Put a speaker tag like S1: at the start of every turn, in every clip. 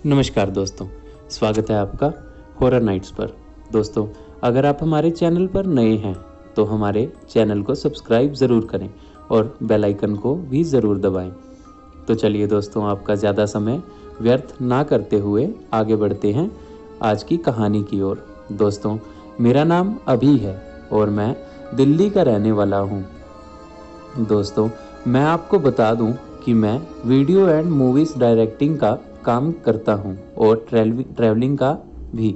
S1: नमस्कार दोस्तों, स्वागत है आपका हॉरर नाइट्स पर। दोस्तों, अगर आप हमारे चैनल पर नए हैं तो हमारे चैनल को सब्सक्राइब ज़रूर करें और बेल आइकन को भी ज़रूर दबाएं। तो चलिए दोस्तों, आपका ज़्यादा समय व्यर्थ ना करते हुए आगे बढ़ते हैं आज की कहानी की ओर। दोस्तों, मेरा नाम अभी है और मैं दिल्ली का रहने वाला हूँ। दोस्तों, मैं आपको बता दूं कि मैं वीडियो एंड मूवीज़ डायरेक्टिंग का काम करता हूं और ट्रैवलिंग का भी।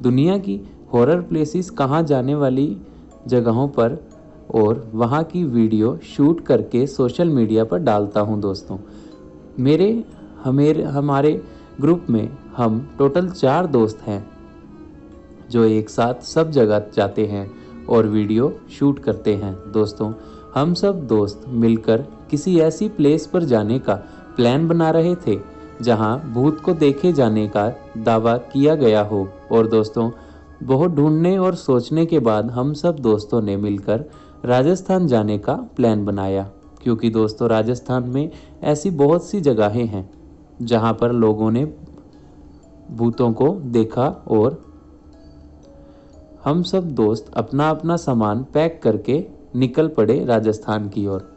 S1: दुनिया की हॉरर प्लेसेस कहाँ जाने वाली जगहों पर और वहाँ की वीडियो शूट करके सोशल मीडिया पर डालता हूं। दोस्तों, हमारे ग्रुप में हम टोटल 4 दोस्त हैं जो एक साथ सब जगह जाते हैं और वीडियो शूट करते हैं। दोस्तों, हम सब दोस्त मिलकर किसी ऐसी प्लेस पर जाने का प्लान बना रहे थे जहां भूत को देखे जाने का दावा किया गया हो। और दोस्तों, बहुत ढूंढने और सोचने के बाद हम सब दोस्तों ने मिलकर राजस्थान जाने का प्लान बनाया, क्योंकि दोस्तों राजस्थान में ऐसी बहुत सी जगहें हैं जहां पर लोगों ने भूतों को देखा। और हम सब दोस्त अपना अपना सामान पैक करके निकल पड़े राजस्थान की ओर।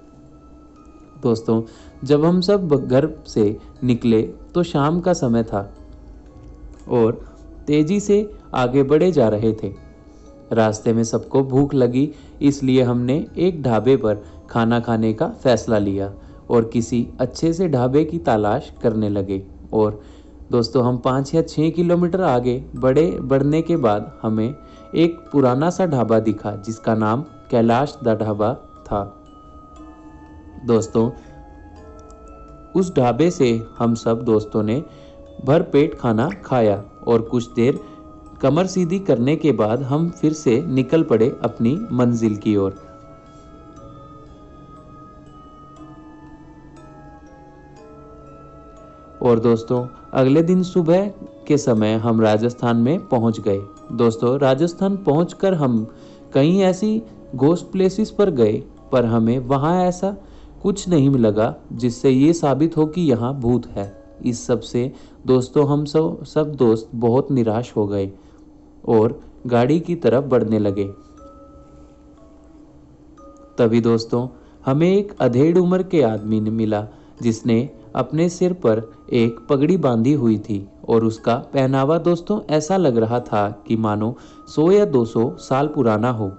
S1: दोस्तों, जब हम सब घर से निकले तो शाम का समय था और तेजी से आगे बढ़े जा रहे थे। रास्ते में सबको भूख लगी, इसलिए हमने एक ढाबे पर खाना खाने का फैसला लिया और किसी अच्छे से ढाबे की तलाश करने लगे। और दोस्तों, हम 5 या 6 किलोमीटर आगे बढ़ने के बाद हमें एक पुराना सा ढाबा दिखा जिसका नाम कैलाश द ढाबा था। दोस्तों, उस ढाबे से हम सब दोस्तों ने भरपेट खाना खाया और कुछ देर कमर सीधी करने के बाद हम फिर से निकल पड़े अपनी मंजिल की ओर। और दोस्तों, अगले दिन सुबह के समय हम राजस्थान में पहुंच गए। दोस्तों, राजस्थान पहुंचकर हम कई ऐसी घोस्ट प्लेसेस पर गए, पर हमें वहां ऐसा कुछ नहीं लगा जिससे ये साबित हो कि यहाँ भूत है। इस सब से दोस्तों हम सब दोस्त बहुत निराश हो गए और गाड़ी की तरफ बढ़ने लगे। तभी दोस्तों हमें एक अधेड़ उम्र के आदमी ने मिला जिसने अपने सिर पर एक पगड़ी बांधी हुई थी और उसका पहनावा दोस्तों ऐसा लग रहा था कि मानो 100 या 200 साल पुराना हो।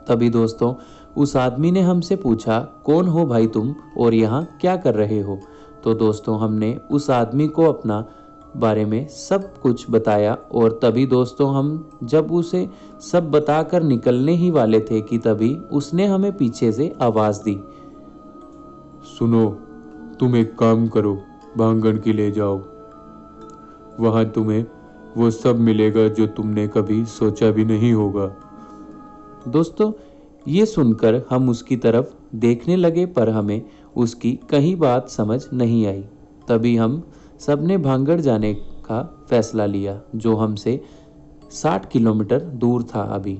S1: तभी दोस्तों उस आदमी ने हमसे पूछा, कौन हो भाई तुम और यहाँ क्या कर रहे हो? तो दोस्तों हमने उस आदमी को अपना बारे में सब कुछ बताया। और तभी दोस्तों हम जब उसे सब बताकर निकलने ही वाले थे कि तभी उसने हमें पीछे से आवाज़ दी,
S2: सुनो, तुम एक काम करो, भांगड़ किले जाओ। वहां तुम्हें वो सब मिलेगा जो तुमने कभी सोचा भी नहीं होगा।
S1: दोस्तों, ये सुनकर हम उसकी तरफ देखने लगे, पर हमें उसकी कहीं बात समझ नहीं आई। तभी हम सबने भांगड़ जाने का फैसला लिया जो हमसे 60 किलोमीटर दूर था अभी।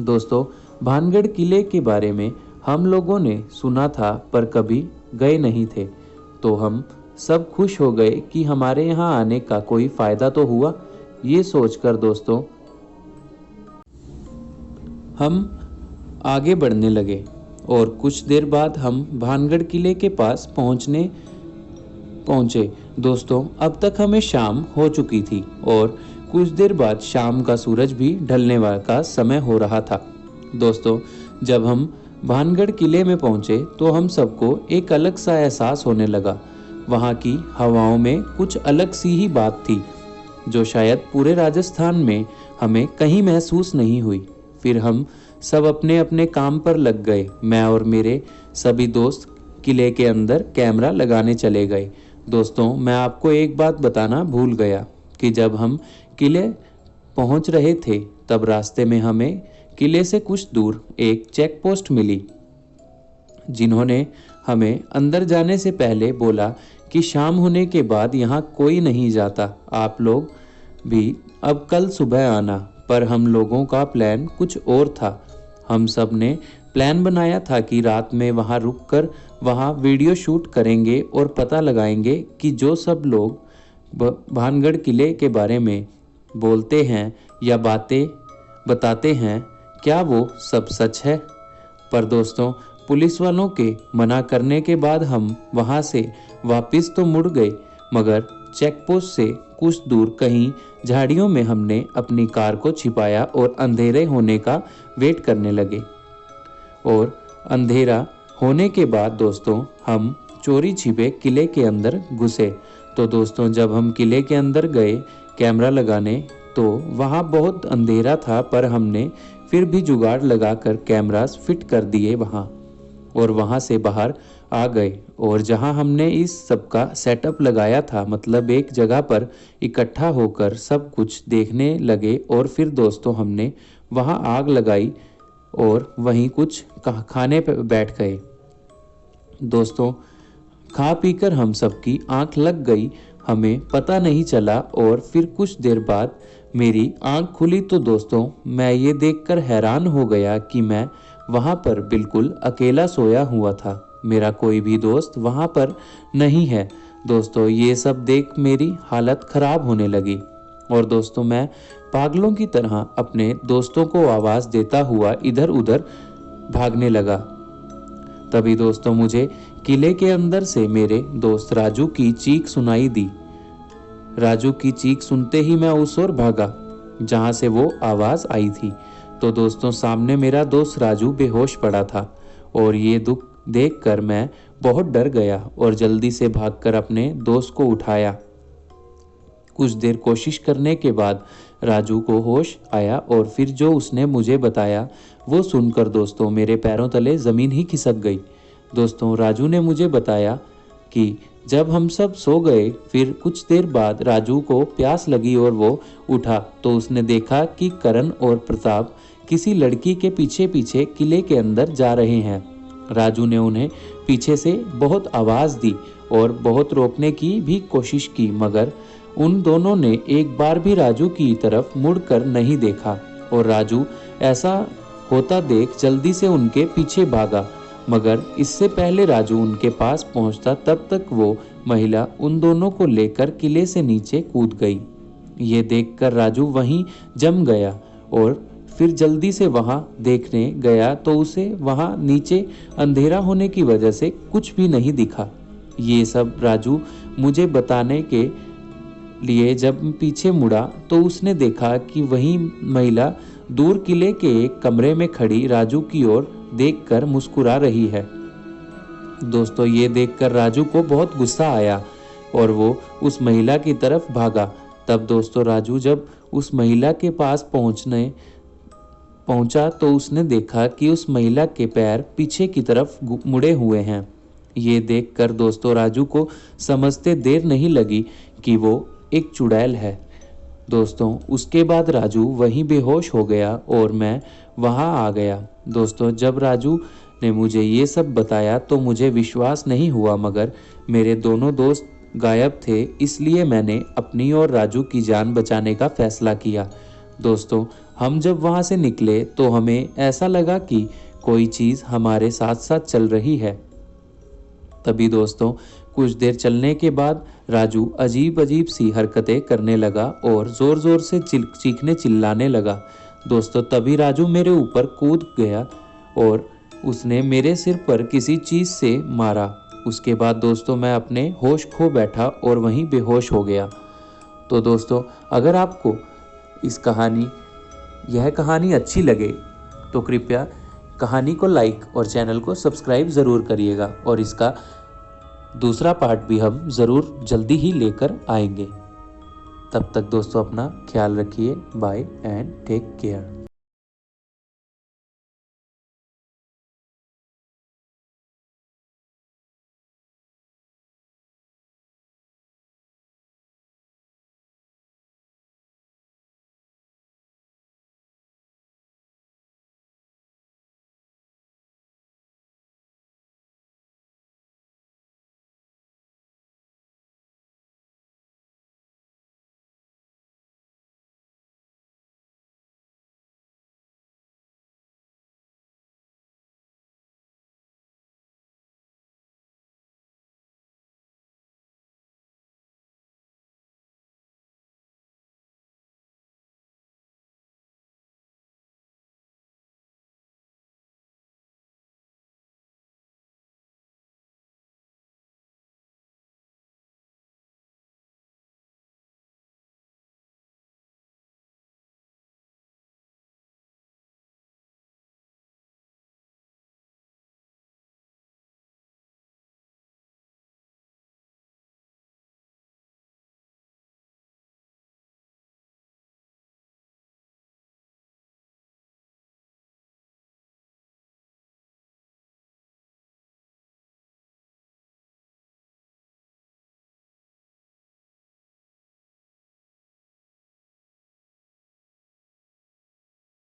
S1: दोस्तों, भानगढ़ किले के बारे में हम लोगों ने सुना था पर कभी गए नहीं थे, तो हम सब खुश हो गए कि हमारे यहाँ आने का कोई फ़ायदा तो हुआ। ये सोचकर दोस्तों हम आगे बढ़ने लगे और कुछ देर बाद हम भानगढ़ किले के पास पहुंचे। दोस्तों, अब तक हमें शाम हो चुकी थी और कुछ देर बाद शाम का सूरज भी ढलने का समय हो रहा था। दोस्तों, जब हम भानगढ़ किले में पहुंचे तो हम सबको एक अलग सा एहसास होने लगा। वहां की हवाओं में कुछ अलग सी ही बात थी जो शायद पूरे राजस्थान में हमें कहीं महसूस नहीं हुई। फिर हम सब अपने अपने काम पर लग गए। मैं और मेरे सभी दोस्त किले के अंदर कैमरा लगाने चले गए। दोस्तों, मैं आपको एक बात बताना भूल गया कि जब हम किले पहुंच रहे थे तब रास्ते में हमें किले से कुछ दूर एक चेक पोस्ट मिली, जिन्होंने हमें अंदर जाने से पहले बोला कि शाम होने के बाद यहाँ कोई नहीं जाता, आप लोग भी अब कल सुबह आना। पर हम लोगों का प्लान कुछ और था। हम सब ने प्लान बनाया था कि रात में वहाँ रुककर वहाँ वीडियो शूट करेंगे और पता लगाएंगे कि जो सब लोग भानगढ़ किले के बारे में बोलते हैं या बातें बताते हैं क्या वो सब सच है। पर दोस्तों, पुलिस वालों के मना करने के बाद हम वहाँ से वापस तो मुड़ गए, मगर चेक पोस्ट से कुछ दूर कहीं झाड़ियों में हमने अपनी कार को छिपाया और अंधेरे होने का वेट करने लगे। और अंधेरा होने के बाद दोस्तों हम चोरी छिपे किले के अंदर घुसे। तो दोस्तों, जब हम किले के अंदर गए कैमरा लगाने तो वहाँ बहुत अंधेरा था, पर हमने फिर भी जुगाड़ लगाकर कैमरास फिट कर दिए वहाँ, और वहाँ से बाहर आ गए। और जहाँ हमने इस सब का सेटअप लगाया था, मतलब एक जगह पर इकट्ठा होकर सब कुछ देखने लगे। और फिर दोस्तों हमने वहाँ आग लगाई और वहीं कुछ खाने पर बैठ गए। दोस्तों, खा पीकर हम सबकी आंख लग गई, हमें पता नहीं चला। और फिर कुछ देर बाद मेरी आंख खुली तो दोस्तों मैं ये देखकर हैरान हो गया कि मैं वहाँ पर बिल्कुल अकेला सोया हुआ था, मेरा कोई भी दोस्त वहाँ पर नहीं है। दोस्तों, ये सब देख मेरी हालत खराब होने लगी और दोस्तों मैं पागलों की तरह अपने दोस्तों को आवाज़ देता हुआ इधर उधर भागने लगा। तभी दोस्तों मुझे किले के अंदर से मेरे दोस्त राजू की चीख सुनाई दी। राजू की चीख सुनते ही मैं उस ओर भागा जहां से वो आवाज़ आई थी। तो दोस्तों सामने मेरा दोस्त राजू बेहोश पड़ा था और ये दुख देखकर मैं बहुत डर गया और जल्दी से भागकर अपने दोस्त को उठाया। कुछ देर कोशिश करने के बाद राजू को होश आया और फिर जो उसने मुझे बताया वो सुनकर दोस्तों मेरे पैरों तले ज़मीन ही खिसक गई। दोस्तों, राजू ने मुझे बताया कि जब हम सब सो गए फिर कुछ देर बाद राजू को प्यास लगी और वो उठा तो उसने देखा कि करण और प्रताप किसी लड़की के पीछे पीछे किले के अंदर जा रहे हैं। राजू ने उन्हें पीछे से बहुत आवाज़ दी और बहुत रोकने की भी कोशिश की, मगर उन दोनों ने एक बार भी राजू की तरफ मुड़कर नहीं देखा। और राजू ऐसा होता देख जल्दी से उनके पीछे भागा, मगर इससे पहले राजू उनके पास पहुंचता तब तक वो महिला उन दोनों को लेकर किले से नीचे कूद गई। ये देखकर राजू वहीं जम गया और फिर जल्दी से वहां देखने गया तो उसे वहां नीचे अंधेरा होने की वजह से कुछ भी नहीं दिखा। ये सब राजू मुझे बताने के लिए जब पीछे मुड़ा तो उसने देखा कि वही महिला दूर किले के एक कमरे में खड़ी राजू की ओर देखकर मुस्कुरा रही है। दोस्तों, ये देखकर राजू को बहुत गुस्सा आया और वो उस महिला की तरफ भागा। तब दोस्तों राजू जब उस महिला के पास पहुंचा तो उसने देखा कि उस महिला के पैर पीछे की तरफ मुड़े हुए हैं। ये देखकर दोस्तों राजू को समझते देर नहीं लगी कि वो एक चुड़ैल है। दोस्तों, उसके बाद राजू वहीं बेहोश हो गया और मैं वहां आ गया। दोस्तों, जब राजू ने मुझे ये सब बताया तो मुझे विश्वास नहीं हुआ, मगर मेरे दोनों दोस्त गायब थे, इसलिए मैंने अपनी और राजू की जान बचाने का फैसला किया। दोस्तों, हम जब वहां से निकले तो हमें ऐसा लगा कि कोई चीज़ हमारे साथ साथ चल रही है। तभी दोस्तों कुछ देर चलने के बाद राजू अजीब अजीब सी हरकतें करने लगा और ज़ोर ज़ोर से चीखने चिल्लाने लगा। दोस्तों, तभी राजू मेरे ऊपर कूद गया और उसने मेरे सिर पर किसी चीज़ से मारा। उसके बाद दोस्तों मैं अपने होश खो बैठा और वहीं बेहोश हो गया। तो दोस्तों, अगर आपको यह कहानी अच्छी लगे तो कृपया कहानी को लाइक और चैनल को सब्सक्राइब ज़रूर करिएगा और इसका दूसरा पार्ट भी हम ज़रूर जल्दी ही लेकर आएंगे। तब तक दोस्तों अपना ख्याल रखिए। Bye and take care.